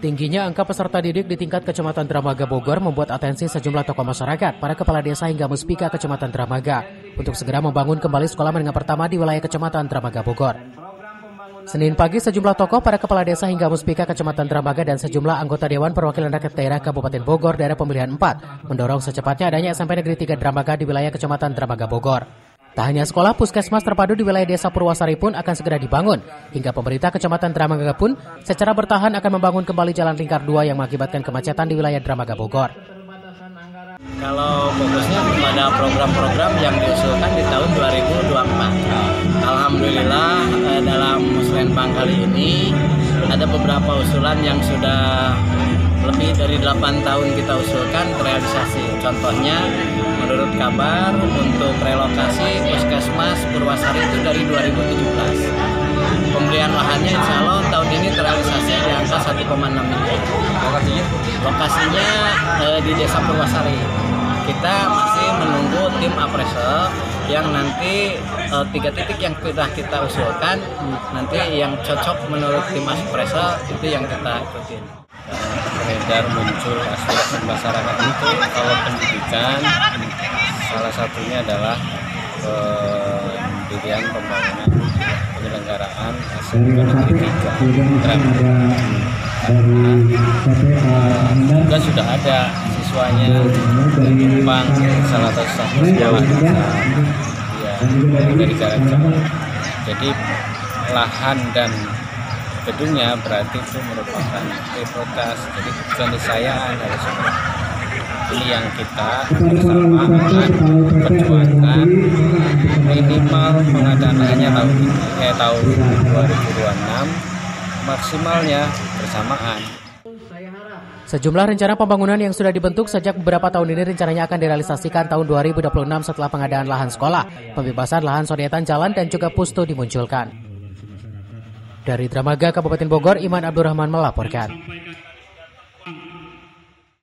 Tingginya angka peserta didik di tingkat Kecamatan Dramaga Bogor membuat atensi sejumlah tokoh masyarakat, para kepala desa hingga Muspika Kecamatan Dramaga untuk segera membangun kembali sekolah menengah pertama di wilayah Kecamatan Dramaga Bogor. Senin pagi sejumlah tokoh, para kepala desa hingga Muspika Kecamatan Dramaga dan sejumlah anggota Dewan Perwakilan Rakyat Daerah Kabupaten Bogor daerah pemilihan 4 mendorong secepatnya adanya SMP Negeri 3 Dramaga di wilayah Kecamatan Dramaga Bogor. Tak hanya sekolah, puskesmas terpadu di wilayah desa Purwasari pun akan segera dibangun. Hingga pemerintah Kecamatan Dramaga pun secara bertahan akan membangun kembali jalan lingkar 2 yang mengakibatkan kemacetan di wilayah Dramaga Bogor. Kalau fokusnya kepada program-program yang diusulkan di tahun 2024. Alhamdulillah dalam Musrenbang kali ini ada beberapa usulan yang sudah lebih dari 8 tahun kita usulkan terrealisasi. Contohnya, menurut kabar untuk relokasi puskesmas Purwasari itu dari 2017. Pembelian lahannya insya Allah tahun ini terrealisasi di angka 1,6 miliar. Lokasinya di Desa Purwasari. Kita masih menunggu tim appraisal yang nanti 3 titik yang sudah kita usulkan, nanti yang cocok menurut tim appraisal itu yang kita ikutin. Beredar muncul aspirasi masyarakat itu kalau pendidikan salah satunya adalah pendirian pembangunan penyelenggaraan SMP Negeri 3 juga sudah ada siswanya Jepang salah satu sekolah dari jarak jauh. Jadi lahan dan gedungnya berarti itu merupakan prioritas, jadi keniscayaan dari semua. Ini yang kita bersama perjuangkan minimal pengadaannya tahun 2026 maksimalnya bersamaan. Sejumlah rencana pembangunan yang sudah dibentuk sejak beberapa tahun ini rencananya akan direalisasikan tahun 2026 setelah pengadaan lahan sekolah, pembebasan lahan sodetan jalan dan juga pustu dimunculkan. Dari Dramaga, Kabupaten Bogor, Iman Abdurrahman melaporkan.